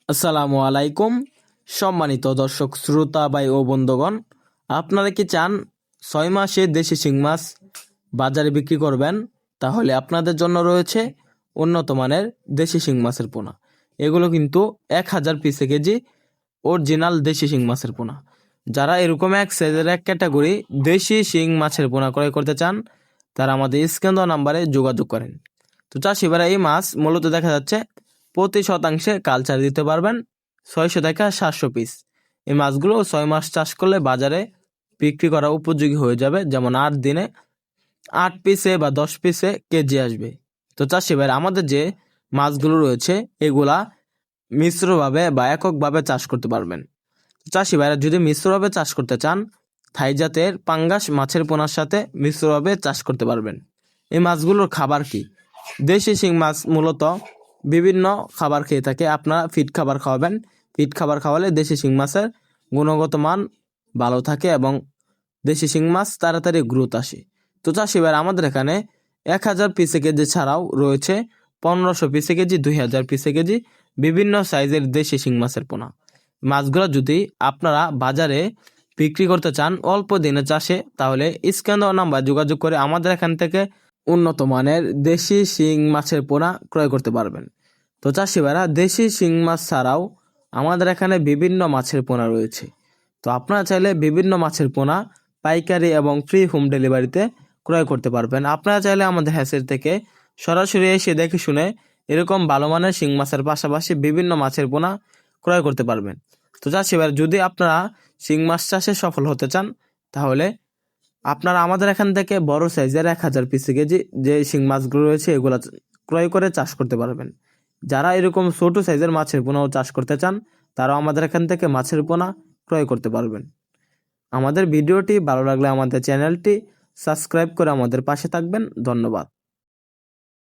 আসসালামু আলাইকুম সম্মানিত দর্শক শ্রোতা ভাই ও বন্ধুগণ, আপনারা কি চান 6 মাসে দেশি শিং মাছ বাজারে বিক্রি করবেন? তাহলে আপনাদের জন্য রয়েছে উন্নত মানের দেশি শিং মাছের পোনা। এগুলো কিন্তু 1000 পিসে কেজি অরিজিনাল দেশি শিং মাছের পোনা। যারা এরকম এক সাইজের এক ক্যাটাগরি দেশি শিং মাছের পোনা ক্রয় করতে চান, তারা আমাদের স্ক্রিন দেওয়া নাম্বারে যোগাযোগ করেন। তো চাষিবারা এই মাছ মূলত দেখা যাচ্ছে প্রতি শতাংশে কালচার দিতে পারবেন 600 থেকে 700 পিস। এই মাছগুলো 6 মাস চাষ করলে বাজারে বিক্রি করা উপযোগী হয়ে যাবে, যেমন 8 দিনে 8 পিসে বা 10 পিসে কেজি আসবে। তো চাষি ভাই, আমাদের যে মাছগুলো রয়েছে এগুলা মিশ্রভাবে বা এককভাবে চাষ করতে পারবেন। চাষি ভাইরা যদি মিশ্রভাবে চাষ করতে চান, থাই জাতের পাঙ্গাস মাছের পোনার সাথে মিশ্রভাবে চাষ করতে পারবেন। এই মাছগুলোর খাবার কি? দেশি শিং মাছ মূলত বিভিন্ন খাবার খেয়ে থাকে। আপনারা ফিড খাবার খাওয়াবেন। ফিড খাবার খাওয়ালে দেশি শিং মাছের গুণগত মান ভালো থাকে এবং দেশি শিং মাছ তাড়াতাড়ি গ্রোথ আসে। তো চাষি ভাইরা, আমাদের এখানে 1000 পিসে কেজি ছাড়াও রয়েছে 1500 পিসে কেজি, 2000 পিসে কেজি বিভিন্ন সাইজের দেশি শিং মাছের পোনা। মাছগুলো যদি আপনারা বাজারে বিক্রি করতে চান অল্প দিনে চাষে, তাহলে স্ক্যান দেওয়া নাম্বার যোগাযোগ করে আমাদের এখান থেকে উন্নত মানের দেশি শিং মাছের পোনা ক্রয় করতে পারবেন। তো চাষি ভাইরা, দেশি শিং মাছ ছাড়াও আমাদের এখানে বিভিন্ন মাছের পোনা রয়েছে। তো আপনারা চাইলে বিভিন্ন মাছের পোনা পাইকারি এবং ফ্রি হোম ডেলিভারিতে ক্রয় করতে পারবেন। আপনারা চাইলে আমাদের হ্যাচের থেকে সরাসরি এসে দেখে শুনে এরকম ভালো মানের শিং মাছের পাশাপাশি বিভিন্ন মাছের পোনা ক্রয় করতে পারবেন। তো চাষি ভাইরা, যদি আপনারা শিং মাছ চাষে সফল হতে চান, তাহলে আপনারা আমাদের এখান থেকে বড় সাইজের 1000 পিসে কেজি যে শিং মাছগুলো রয়েছে এগুলা ক্রয় করে চাষ করতে পারবেন। যারা এরকম ছোট সাইজের মাছের পোনাও চাষ করতে চান, তারাও আমাদের এখান থেকে মাছের পোনা ক্রয় করতে পারবেন। আমাদের ভিডিওটি ভালো লাগলে আমাদের চ্যানেলটি সাবস্ক্রাইব করে আমাদের পাশে থাকবেন। ধন্যবাদ।